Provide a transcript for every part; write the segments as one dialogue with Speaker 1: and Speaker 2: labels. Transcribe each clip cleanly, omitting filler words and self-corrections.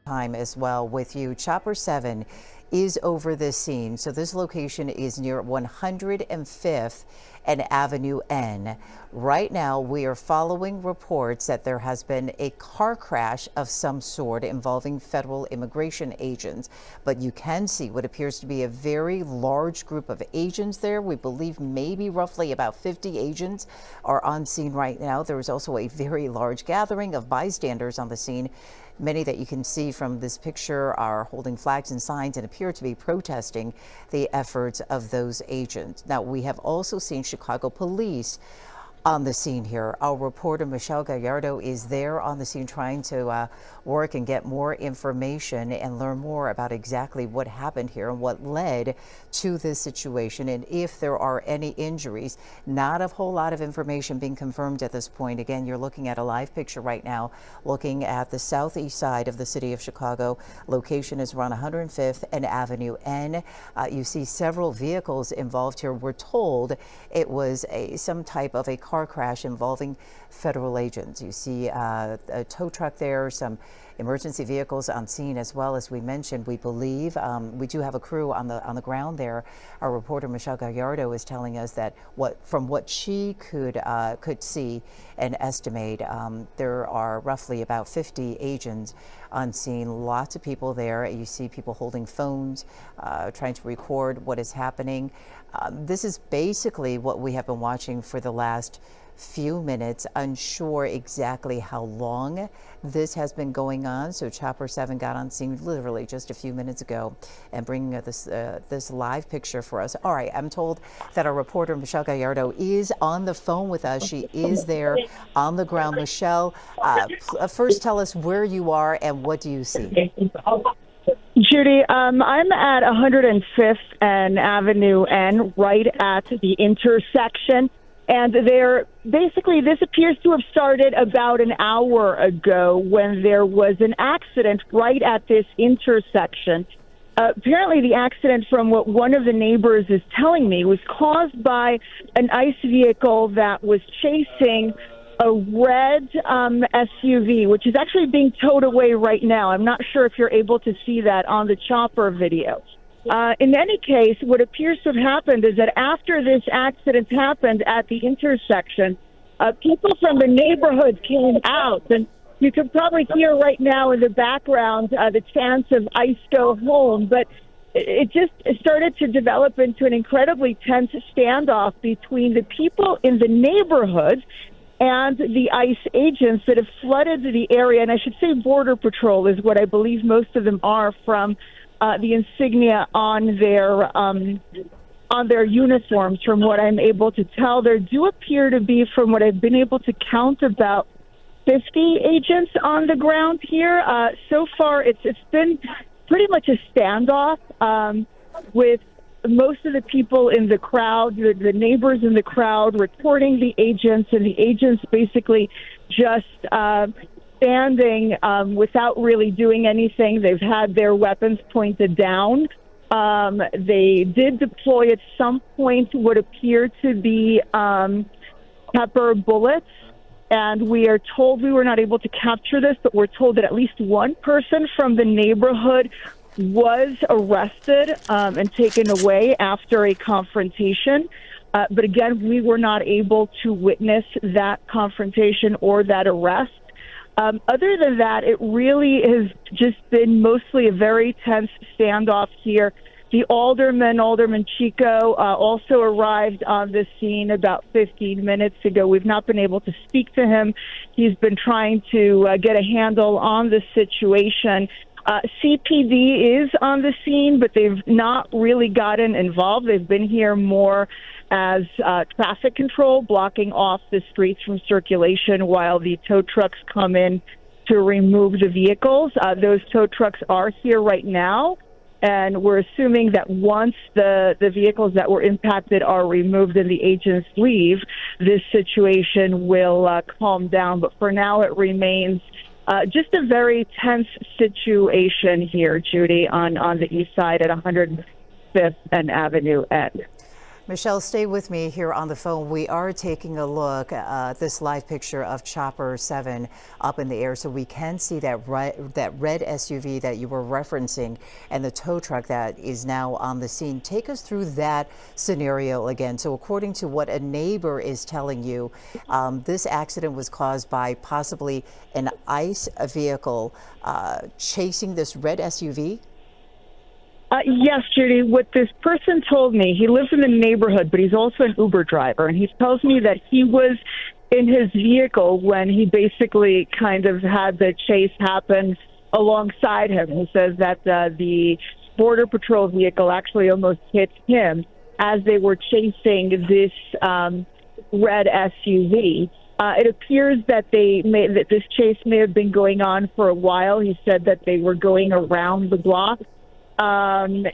Speaker 1: Time as well with you. Chopper 7 is over this scene. So this location is near 105th and Avenue N. Right now, we are following reports that there has been a car crash of some sort involving federal immigration agents. But you can see what appears to be a very large group of agents there. We believe maybe roughly about 50 agents are on scene right now. There is also a very large gathering of bystanders on the scene. Many that you can see from this picture are holding flags and signs and appear to be protesting the efforts of those agents. Now, we have also seen Chicago police on the scene here. Our reporter Michelle Gallardo is there on the scene trying to work and get more information and learn more about exactly what happened here and what led to this situation and if there are any injuries. Not a whole lot of information being confirmed at this point. Again, you're looking at a live picture right now looking at the southeast side of the city of Chicago. Location is around 105th and Avenue N. You see several vehicles involved here. We're told it was some type of a car crash involving federal agents. You see a tow truck there, some emergency vehicles on scene as well. As we mentioned, we believe we do have a crew on the ground there. Our reporter Michelle Gallardo is telling us that from what she could see and estimate, there are roughly about 50 agents on scene. Lots of people there. You see people holding phones, trying to record what is happening. This is basically what we have been watching for the last few minutes, unsure exactly how long this has been going on. So Chopper 7 got on scene literally just a few minutes ago and bringing this live picture for us. All right, I'm told that our reporter Michelle Gallardo is on the phone with us. She is there on the ground. Michelle, first tell us where you are and what do you see?
Speaker 2: Judy, I'm at 105th and Avenue N, right at the intersection. And this appears to have started about an hour ago when there was an accident right at this intersection. Apparently, the accident, from what one of the neighbors is telling me, was caused by an ICE vehicle that was chasing a red SUV, which is actually being towed away right now. I'm not sure if you're able to see that on the chopper video. In any case, what appears to have happened is that after this accident happened at the intersection, people from the neighborhood came out, and you can probably hear right now in the background the chants of ICE Go Home, but it just started to develop into an incredibly tense standoff between the people in the neighborhood and the ICE agents that have flooded the area. And I should say Border Patrol is what I believe most of them are, from the insignia on their uniforms. From what I'm able to tell, there do appear to be, from what I've been able to count, about 50 agents on the ground here. So far, it's been pretty much a standoff with most of the people in the crowd, the neighbors in the crowd, reporting the agents, and the agents basically just standing without really doing anything. They've had their weapons pointed down. They did deploy at some point what appear to be pepper bullets. And we are told, we were not able to capture this, but we're told that at least one person from the neighborhood was arrested and taken away after a confrontation. But again, we were not able to witness that confrontation or that arrest. Other than that, it really has just been mostly a very tense standoff here. The Alderman Chico, also arrived on the scene about 15 minutes ago. We've not been able to speak to him. He's been trying to get a handle on the situation. CPD is on the scene, but they've not really gotten involved. They've been here more as traffic control, blocking off the streets from circulation while the tow trucks come in to remove the vehicles. Those tow trucks are here right now, and we're assuming that once the vehicles that were impacted are removed and the agents leave, this situation will calm down. But for now, it remains just a very tense situation here, Judy, on the east side at 105th and Avenue N.
Speaker 1: Michelle, stay with me here on the phone. We are taking a look at this live picture of Chopper 7 up in the air, so we can see that red SUV that you were referencing and the tow truck that is now on the scene. Take us through that scenario again. So according to what a neighbor is telling you, this accident was caused by possibly an ICE vehicle chasing this red SUV?
Speaker 2: Yes, Judy. What this person told me, he lives in the neighborhood, but he's also an Uber driver. And he tells me that he was in his vehicle when he basically kind of had the chase happen alongside him. He says that the Border Patrol vehicle actually almost hit him as they were chasing this red SUV. It appears that that this chase may have been going on for a while. He said that they were going around the block. And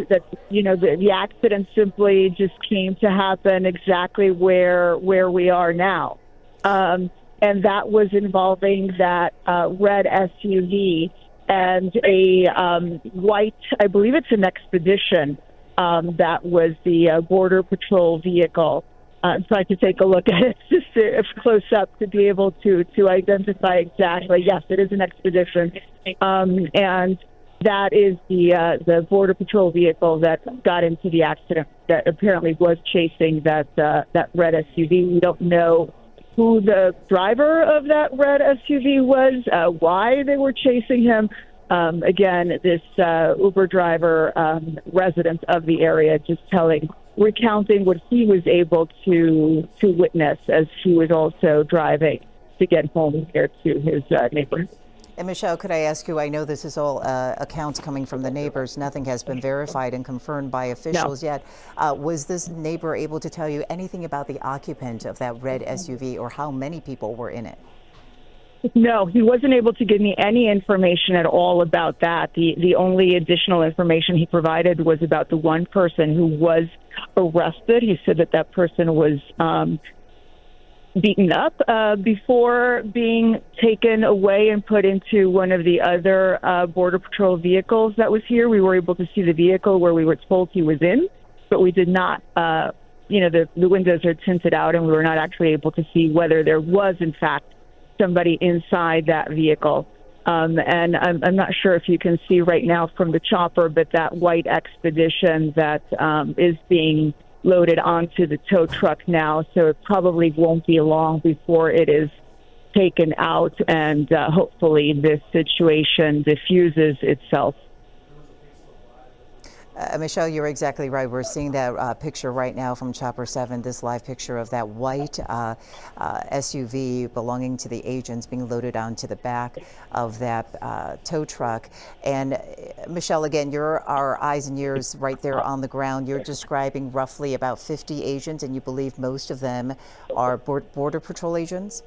Speaker 2: that, the accident simply just came to happen exactly where we are now. And that was involving that red SUV and a white, I believe it's an Expedition, that was the Border Patrol vehicle. So I had to take a look at it just close up to be able to identify exactly. Yes, it is an Expedition. And that is the Border Patrol vehicle that got into the accident that apparently was chasing that red SUV. We don't know who the driver of that red SUV was, why they were chasing him. Again, this Uber driver, resident of the area, just recounting what he was able to witness as he was also driving to get home here to his neighborhood.
Speaker 1: And Michelle, could I ask you, I know this is all accounts coming from the neighbors. Nothing has been verified and confirmed by officials yet. Was this neighbor able to tell you anything about the occupant of that red SUV or how many people were in it?
Speaker 2: No, he wasn't able to give me any information at all about that. The only additional information he provided was about the one person who was arrested. He said that person was beaten up before being taken away and put into one of the other Border Patrol vehicles that was here. We were able to see the vehicle where we were told he was in, but we did not, the windows are tinted out and we were not actually able to see whether there was, in fact, somebody inside that vehicle. And I'm not sure if you can see right now from the chopper, but that white Expedition that is being loaded onto the tow truck now, so it probably won't be long before it is taken out, and hopefully this situation diffuses itself.
Speaker 1: Michelle, you're exactly right. We're seeing that picture right now from Chopper 7, this live picture of that white SUV belonging to the agents being loaded onto the back of that tow truck. And Michelle, again, you're our eyes and ears right there on the ground. You're describing roughly about 50 agents, and you believe most of them are Border Patrol agents?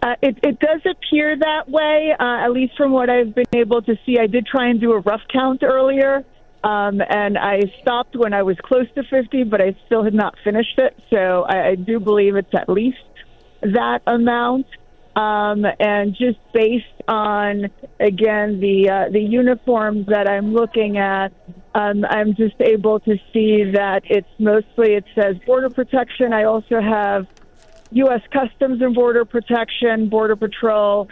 Speaker 2: It does appear that way, at least from what I've been able to see. I did try and do a rough count earlier. And I stopped when I was close to 50, but I still had not finished it. So I do believe it's at least that amount. And just based on, again, the uniforms that I'm looking at, I'm just able to see that it's mostly, it says Border Protection. I also have U.S. Customs and Border Protection, Border Patrol.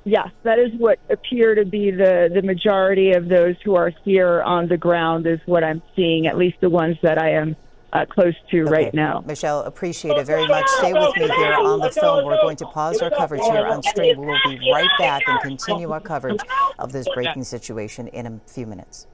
Speaker 2: Yes, that is what appear to be the majority of those who are here on the ground is what I'm seeing, at least the ones that I am close to right now.
Speaker 1: Michelle, appreciate it very much. Stay with me here on the phone. We're going to pause our coverage here on stream. We will be right back and continue our coverage of this breaking situation in a few minutes.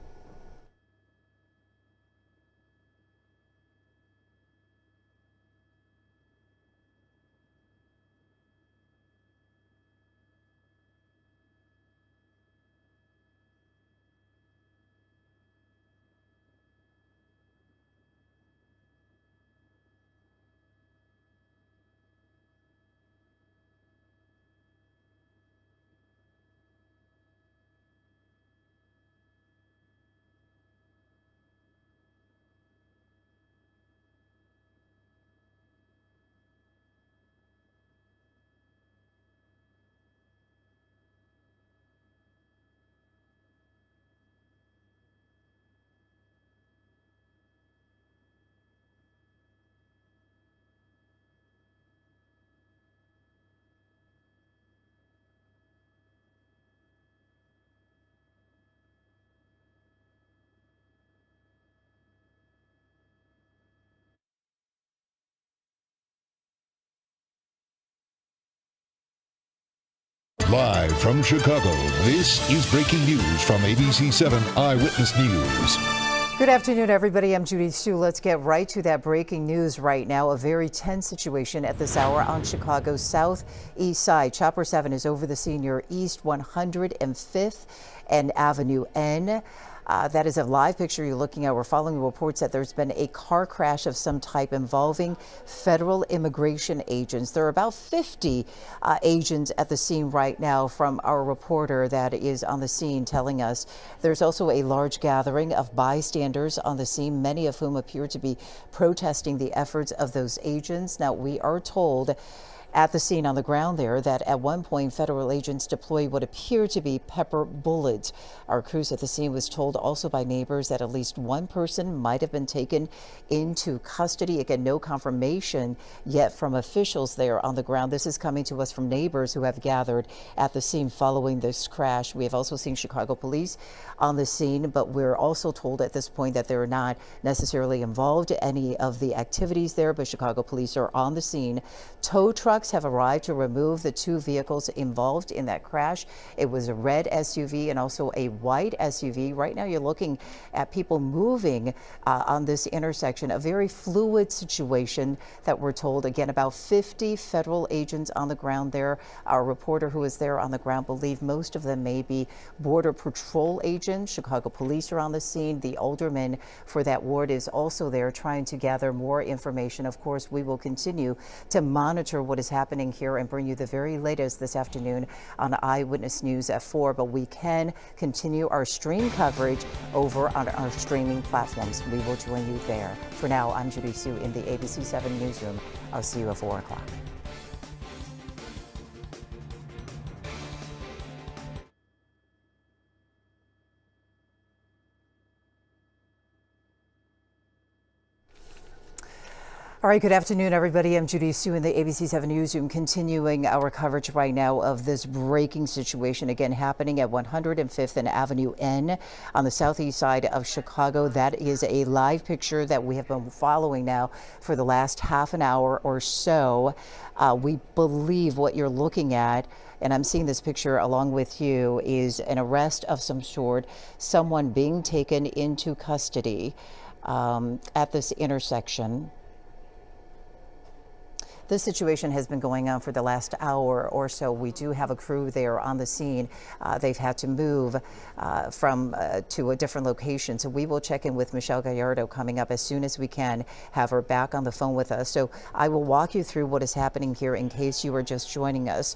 Speaker 3: Live from Chicago, this is breaking news from ABC 7 Eyewitness News.
Speaker 1: Good afternoon, everybody. I'm Judy Sue. Let's get right to that breaking news right now. A very tense situation at this hour on Chicago's southeast side. Chopper 7 is over the scene near East 105th and Avenue N. That is a live picture you're looking at. We're following reports that there's been a car crash of some type involving federal immigration agents. There are about 50 agents at the scene right now, from our reporter that is on the scene telling us. There's also a large gathering of bystanders on the scene, many of whom appear to be protesting the efforts of those agents. Now, we are told at the scene on the ground there that at one point federal agents deployed what appear to be pepper bullets. Our crews at the scene was told also by neighbors that at least one person might have been taken into custody. Again, no confirmation yet from officials there on the ground. This is coming to us from neighbors who have gathered at the scene following this crash. We have also seen Chicago police on the scene, but we're also told at this point that they're not necessarily involved in any of the activities there, but Chicago police are on the scene. Tow trucks have arrived to remove the two vehicles involved in that crash. It was a red SUV and also a white SUV. Right now you're looking at people moving on this intersection, a very fluid situation that we're told. Again, about 50 federal agents on the ground there. Our reporter who is there on the ground believe most of them may be Border Patrol agents. Chicago police are on the scene. The alderman for that ward is also there trying to gather more information. Of course, we will continue to monitor what is happening here and bring you the very latest this afternoon on Eyewitness News at 4. But we can continue our stream coverage over on our streaming platforms. We will join you there. For now, I'm Judy Sue in the ABC 7 newsroom. I'll see you at 4 o'clock. All right, good afternoon, everybody. I'm Judy Sue in the ABC 7 newsroom, continuing our coverage right now of this breaking situation, again happening at 105th and Avenue N on the southeast side of Chicago. That is a live picture that we have been following now for the last half an hour or so. We believe what you're looking at, and I'm seeing this picture along with you, is an arrest of some sort, someone being taken into custody at this intersection. This situation has been going on for the last hour or so. We do have a crew there on the scene. They've had to move to a different location. So we will check in with Michelle Gallardo coming up as soon as we can, have her back on the phone with us. So I will walk you through what is happening here in case you are just joining us.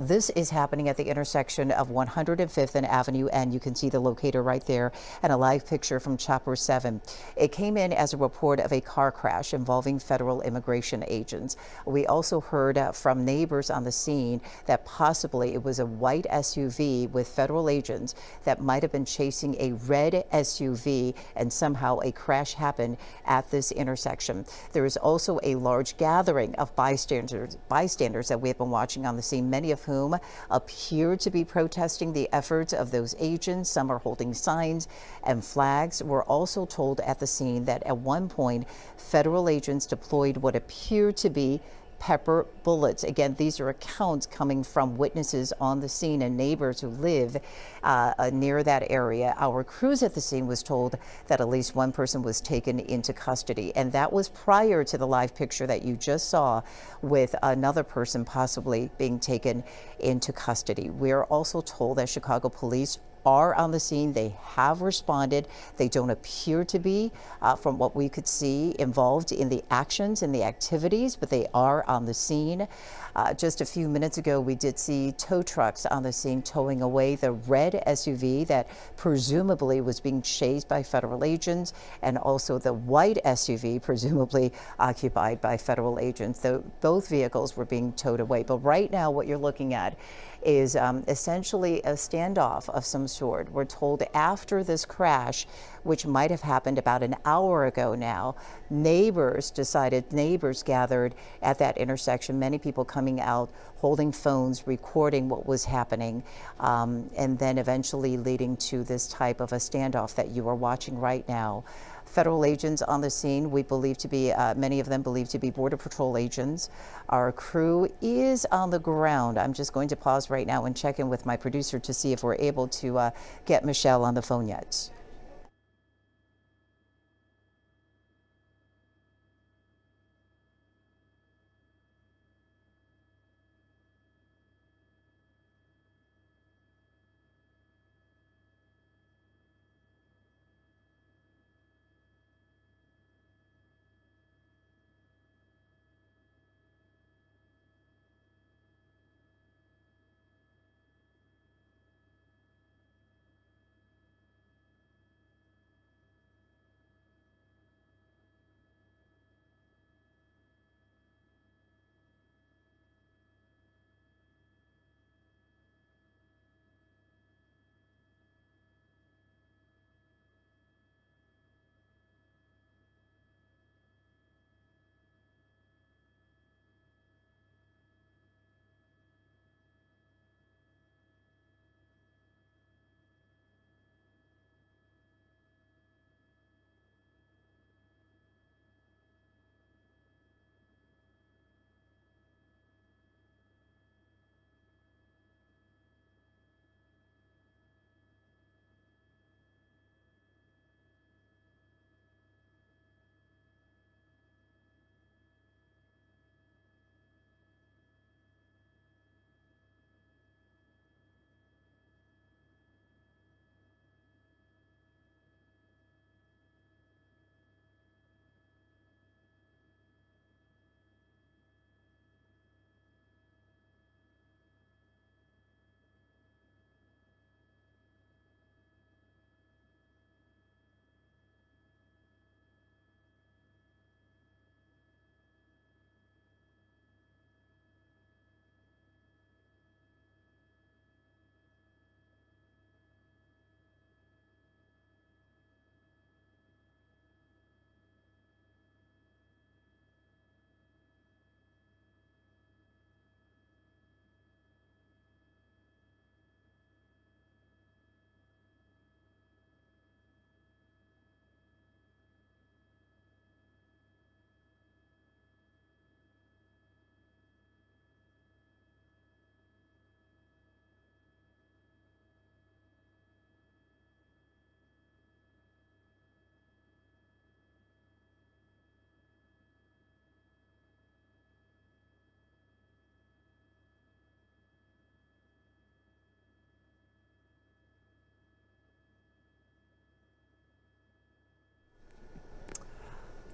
Speaker 1: This is happening at the intersection of 105th and Avenue N. You can see the locator right there and a live picture from Chopper 7. It came in as a report of a car crash involving federal immigration agents. We also heard from neighbors on the scene that possibly it was a white SUV with federal agents that might have been chasing a red SUV, and somehow a crash happened at this intersection. There is also a large gathering of bystanders that we have been watching on the scene, many of whom appear to be protesting the efforts of those agents. Some are holding signs and flags. We're also told at the scene that at one point federal agents deployed what appear to be pepper bullets. Again, these are accounts coming from witnesses on the scene and neighbors who live near that area. Our crews at the scene was told that at least one person was taken into custody, and that was prior to the live picture that you just saw with another person possibly being taken into custody. We're also told that Chicago police are on the scene. They have responded. They don't appear to be, from what we could see, involved in the actions and the activities, but they are on the scene. Just a few minutes ago, we did see tow trucks on the scene towing away the red SUV that presumably was being chased by federal agents, and also the white SUV presumably occupied by federal agents. Both vehicles were being towed away. But right now, what you're looking at is essentially a standoff of some sort. We're told after this crash, which might have happened about an hour ago now, neighbors gathered at that intersection, many people coming out holding phones, recording what was happening, and then eventually leading to this type of a standoff that you are watching right now. federal agents on the scene. We believe to be, many of them believed to be Border Patrol agents. Our crew is on the ground. I'm just going to pause right now and check in with my producer to see if we're able to get Michelle on the phone yet.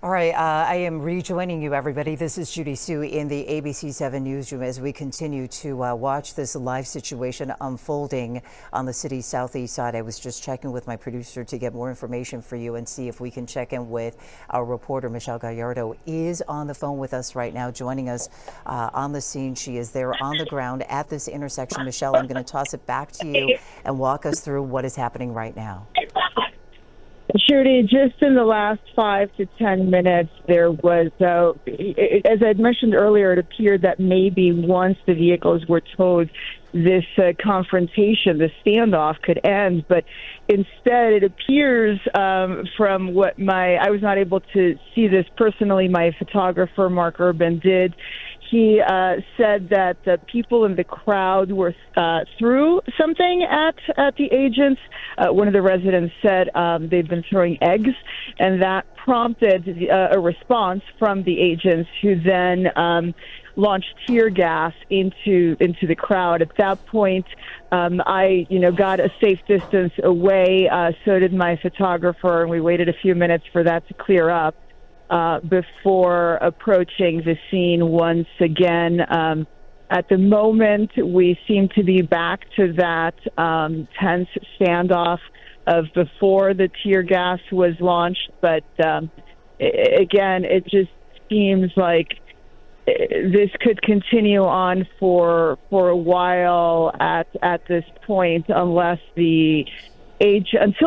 Speaker 1: All right, I am rejoining you, everybody. This is Judy Sue in the ABC 7 newsroom as we continue to watch this live situation unfolding on the city's southeast side. I was just checking with my producer to get more information for you and see if we can check in with our reporter. Michelle Gallardo is on the phone with us right now, joining us on the scene. She is there on the ground at this intersection. Michelle, I'm going to toss it back to you and walk us through what is happening right now.
Speaker 2: Judy, just in the last 5 to 10 minutes, there was, as I mentioned earlier, it appeared that maybe once the vehicles were towed, this confrontation, the standoff could end. But instead, it appears from what I was not able to see this personally, my photographer, Mark Urban, did. He said that the people in the crowd were threw something at the agents. One of the residents said they've been throwing eggs, and that prompted a response from the agents, who then launched tear gas into the crowd. At that point, I got a safe distance away. So did my photographer, and we waited a few minutes for that to clear up before approaching the scene once again. At the moment, we seem to be back to that tense standoff of before the tear gas was launched. But again, it just seems like this could continue on for a while at this point, unless until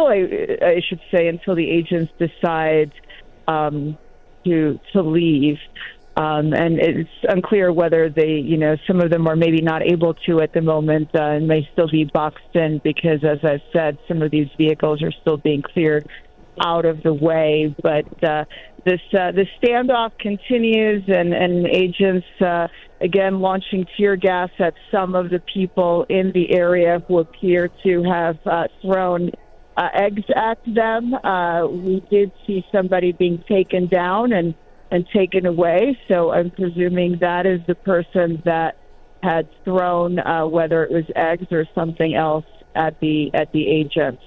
Speaker 2: the agents decide to leave. And it's unclear whether some of them are maybe not able to at the moment, and may still be boxed in because, as I've said, some of these vehicles are still being cleared out of the way. But this the standoff continues, and agents again launching tear gas at some of the people in the area who appear to have thrown eggs at them. We did see somebody being taken down and taken away, so I'm presuming that is the person that had thrown whether it was eggs or something else at the agents.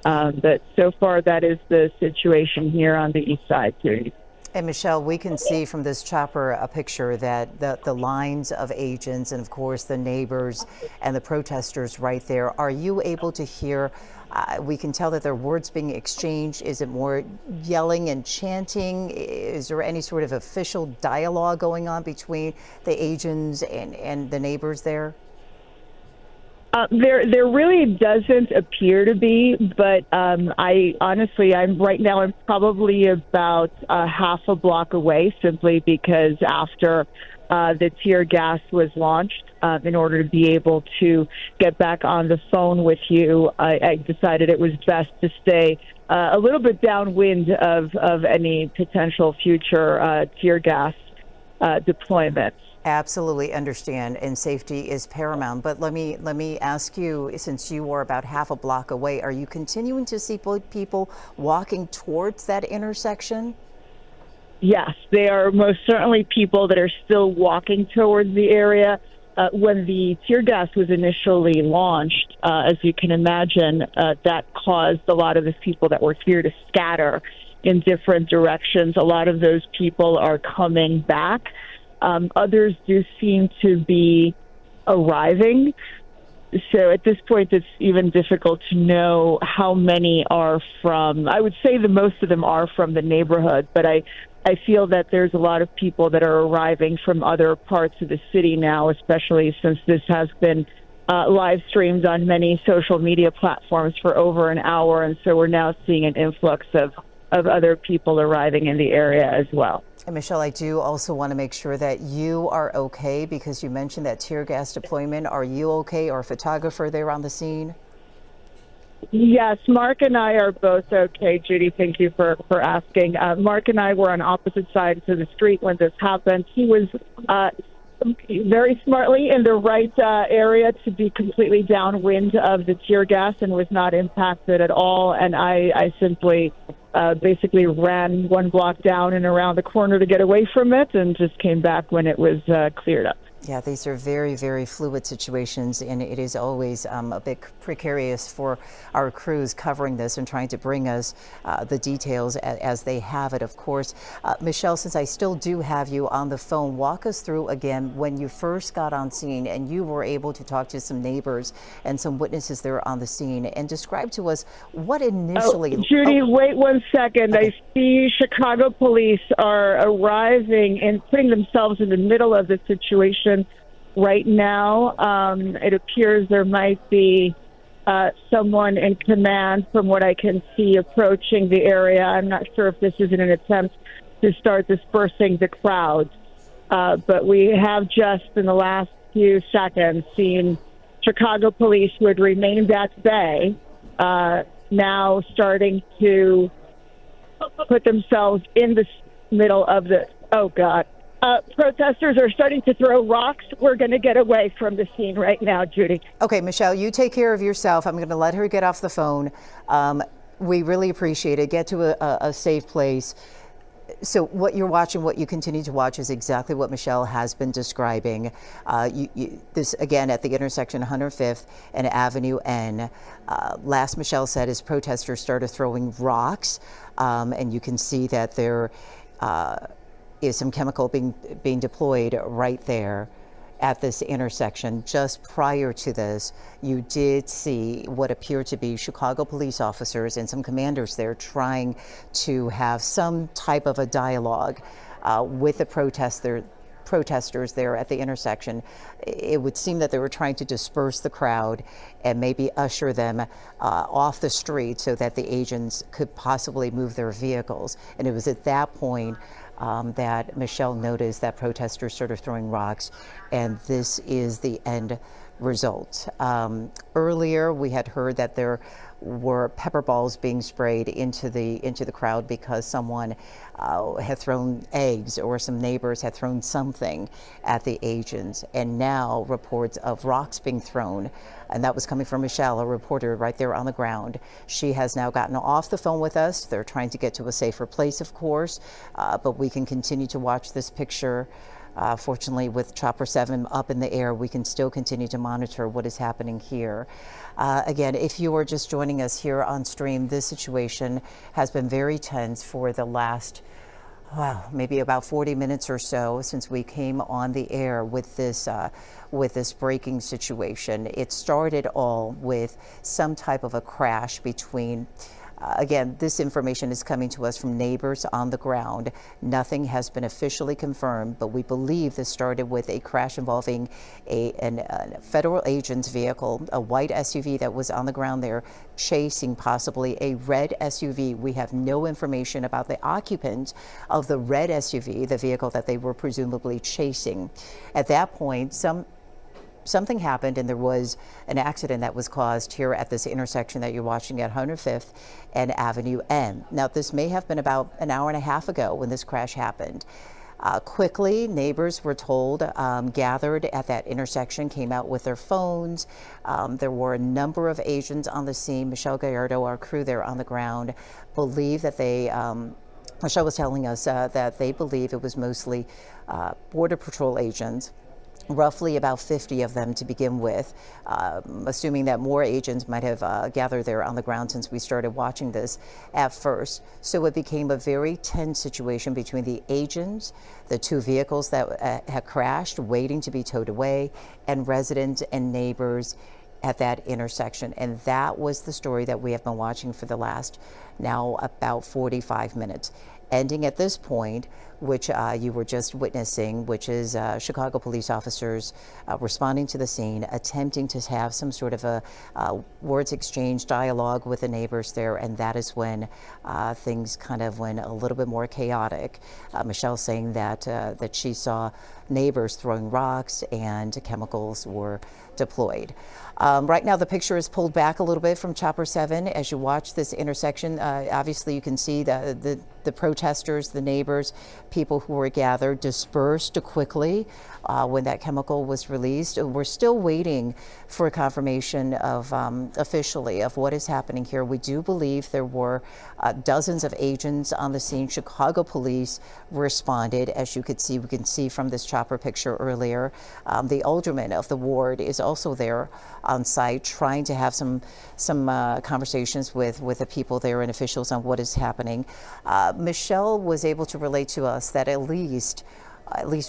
Speaker 2: But so far, that is the situation here on the east side, too.
Speaker 1: And Michelle, we can see from this chopper a picture that the lines of agents and, of course, the neighbors and the protesters right there. Are you able to hear? We can tell that there are words being exchanged. Is it more yelling and chanting? Is there any sort of official dialogue going on between the agents and the neighbors there?
Speaker 2: There really doesn't appear to be, but I'm probably about half a block away, simply because after the tear gas was launched, in order to be able to get back on the phone with you, I decided it was best to stay a little bit downwind of any potential future tear gas deployments.
Speaker 1: Absolutely understand, and safety is paramount. But let me ask you, since you are about half a block away, are you continuing to see people walking towards that intersection?
Speaker 2: Yes, there are most certainly people that are still walking towards the area. When the tear gas was initially launched, as you can imagine, that caused a lot of the people that were here to scatter in different directions. A lot of those people are coming back. Others do seem to be arriving. So at this point, it's even difficult to know how many are from, I would say most of them are from the neighborhood, but I feel that there's a lot of people that are arriving from other parts of the city now, especially since this has been live streamed on many social media platforms for over an hour. And so we're now seeing an influx of other people arriving in the area as well.
Speaker 1: And Michelle, I do also want to make sure that you are okay, because you mentioned that tear gas deployment. Are you okay? Or a photographer there on the scene?
Speaker 2: Yes, Mark and I are both okay, Judy. Thank you for asking. Mark and I were on opposite sides of the street when this happened. He was very smartly in the right area to be completely downwind of the tear gas and was not impacted at all. And I simply basically ran one block down and around the corner to get away from it, and just came back when it was cleared up.
Speaker 1: Yeah, these are very, very fluid situations, and it is always a bit precarious for our crews covering this and trying to bring us the details as they have it, of course. Michelle, since I still do have you on the phone, walk us through again when you first got on scene and you were able to talk to some neighbors and some witnesses there on the scene, and describe to us what initially...
Speaker 2: Judy, wait one second. Okay. I see Chicago police are arriving and putting themselves in the middle of the situation right now. It appears there might be someone in command, from what I can see, approaching the area. I'm not sure if this is in an attempt to start dispersing the crowds, but we have just in the last few seconds seen Chicago police, who had remained at bay, now starting to put themselves in the middle of the... Oh, God. Protesters are starting to throw rocks. We're going to get away from the scene right now, Judy.
Speaker 1: Okay, Michelle, you take care of yourself. I'm going to let her get off the phone. We really appreciate it. Get to a safe place. So what you're watching, what you continue to watch, is exactly what Michelle has been describing. This, again, at the intersection 105th and Avenue N. Last Michelle said is protesters started throwing rocks, and you can see that there is some chemical being deployed right there at this intersection. Just prior to this, you did see what appeared to be Chicago police officers and some commanders there trying to have some type of a dialogue with the protesters there at the intersection. It would seem that they were trying to disperse the crowd and maybe usher them off the street so that the agents could possibly move their vehicles. And it was at that point that Michelle noticed that protesters started throwing rocks, and this is the end result. Earlier, we had heard that there were pepper balls being sprayed into the crowd because someone had thrown eggs, or some neighbors had thrown something at the agents. And now reports of rocks being thrown, and that was coming from Michelle, a reporter right there on the ground. She has now gotten off the phone with us. They're trying to get to a safer place, of course, but we can continue to watch this picture. Fortunately, with Chopper 7 up in the air, we can still continue to monitor what is happening here. Again, if you are just joining us here on stream, this situation has been very tense for the last, wow, maybe about 40 minutes or so since we came on the air with this breaking situation. It started all with some type of a crash between. Again, this information is coming to us from neighbors on the ground. Nothing has been officially confirmed, but we believe this started with a crash involving a federal agent's vehicle, a white SUV that was on the ground there, chasing possibly a red SUV. We have no information about the occupant of the red SUV, the vehicle that they were presumably chasing. At that point, something happened, and there was an accident that was caused here at this intersection that you're watching at 105th and Avenue N. Now, this may have been about an hour and a half ago when this crash happened. Quickly, neighbors were told, gathered at that intersection, came out with their phones. There were a number of agents on the scene. Michelle Gallardo, our crew there on the ground, believe that Michelle was telling us that they believe it was mostly Border Patrol agents. Roughly about 50 of them to begin with, assuming that more agents might have gathered there on the ground since we started watching this at first. So it became a very tense situation between the agents, the two vehicles that had crashed waiting to be towed away, and residents and neighbors at that intersection. And that was the story that we have been watching for the last now about 45 minutes. Ending at this point, which you were just witnessing, which is Chicago police officers responding to the scene, attempting to have some sort of a words exchange dialogue with the neighbors there, and that is when things kind of went a little bit more chaotic. Michelle saying that she saw neighbors throwing rocks and chemicals were deployed. Right now, the picture is pulled back a little bit from Chopper 7 as you watch this intersection. Obviously, you can see the protesters, the neighbors, people who were gathered dispersed quickly when that chemical was released. We're still waiting for a confirmation of officially of what is happening here. We do believe there were dozens of agents on the scene. Chicago police responded, as you could see. We can see from this chopper picture earlier. The alderman of the ward is also there on site, trying to have some conversations with the people there and officials on what is happening. Michelle was able to relate to us that at least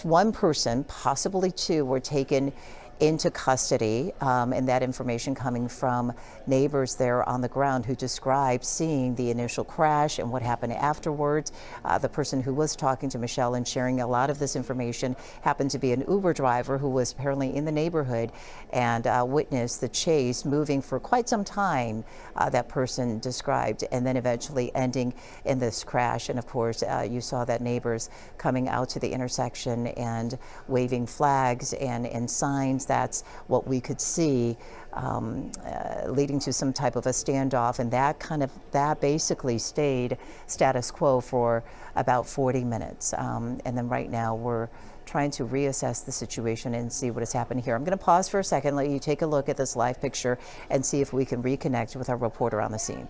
Speaker 1: one person, possibly two, were taken into custody, and that information coming from neighbors there on the ground who described seeing the initial crash and what happened afterwards. The person who was talking to Michelle and sharing a lot of this information happened to be an Uber driver who was apparently in the neighborhood and witnessed the chase moving for quite some time, that person described, and then eventually ending in this crash. And of course, you saw that neighbors coming out to the intersection and waving flags and signs. That's what we could see, leading to some type of a standoff, and that basically stayed status quo for about 40 minutes. And then right now we're trying to reassess the situation and see what has happened here. I'm going to pause for a second, let you take a look at this live picture and see if we can reconnect with our reporter on the scene.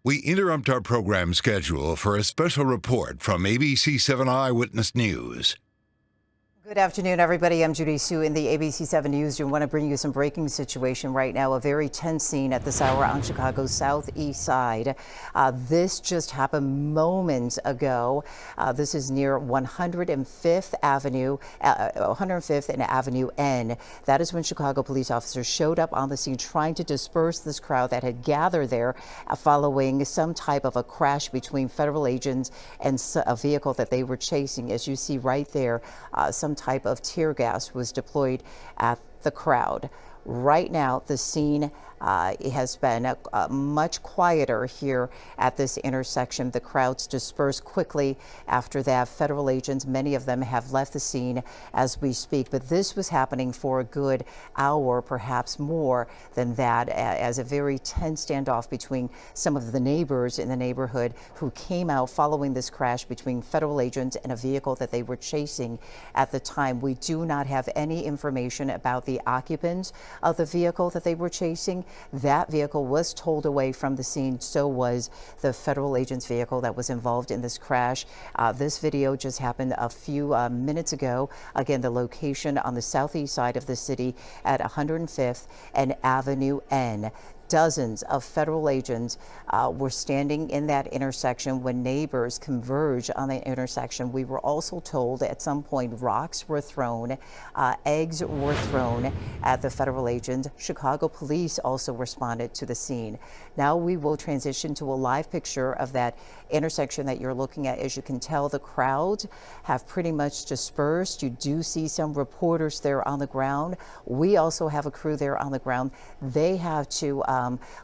Speaker 3: We interrupt our program schedule for a special report from ABC 7 Eyewitness News.
Speaker 1: Good afternoon, everybody. I'm Judy Sue in the ABC 7 Newsroom. I want to bring you some breaking situation right now. A very tense scene at this hour on Chicago's southeast side. This just happened moments ago. This is near 105th Avenue, 105th and Avenue N. That is when Chicago police officers showed up on the scene trying to disperse this crowd that had gathered there following some type of a crash between federal agents and a vehicle that they were chasing. As you see right there, some type of tear gas was deployed at the crowd. Right now, the scene has been much quieter here at this intersection. The crowds dispersed quickly after that. Federal agents, many of them have left the scene as we speak, but this was happening for a good hour, perhaps more than that, as a very tense standoff between some of the neighbors in the neighborhood who came out following this crash between federal agents and a vehicle that they were chasing at the time. We do not have any information about the occupants of the vehicle that they were chasing. That vehicle was towed away from the scene. So was the federal agent's vehicle that was involved in this crash. This video just happened a few minutes ago. Again, the location on the southeast side of the city at 105th and Avenue N. Dozens of federal agents were standing in that intersection when neighbors converged on the intersection. We were also told at some point rocks were thrown, eggs were thrown at the federal agents. Chicago police also responded to the scene. Now we will transition to a live picture of that intersection that you're looking at. As you can tell, the crowds have pretty much dispersed. You do see some reporters there on the ground. We also have a crew there on the ground. They have to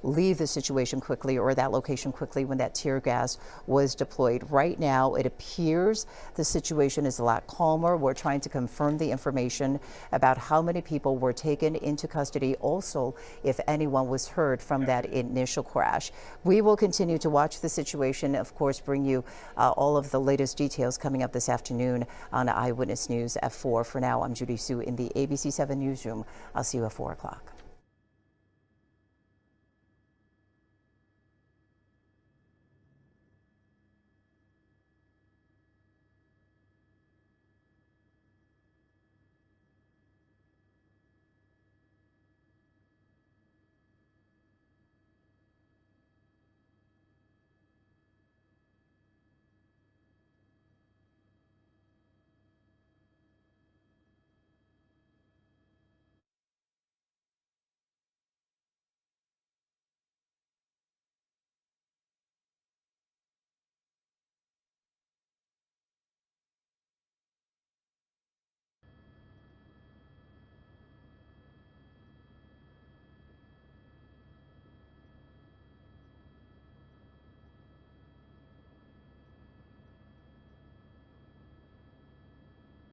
Speaker 1: leave the situation quickly, or that location quickly, when that tear gas was deployed. Right now, it appears the situation is a lot calmer. We're trying to confirm the information about how many people were taken into custody. Also, if anyone was hurt from that initial crash. We will continue to watch the situation, of course, bring you all of the latest details coming up this afternoon on Eyewitness News at 4. For now, I'm Judy Sue in the ABC 7 Newsroom. I'll see you at 4 o'clock.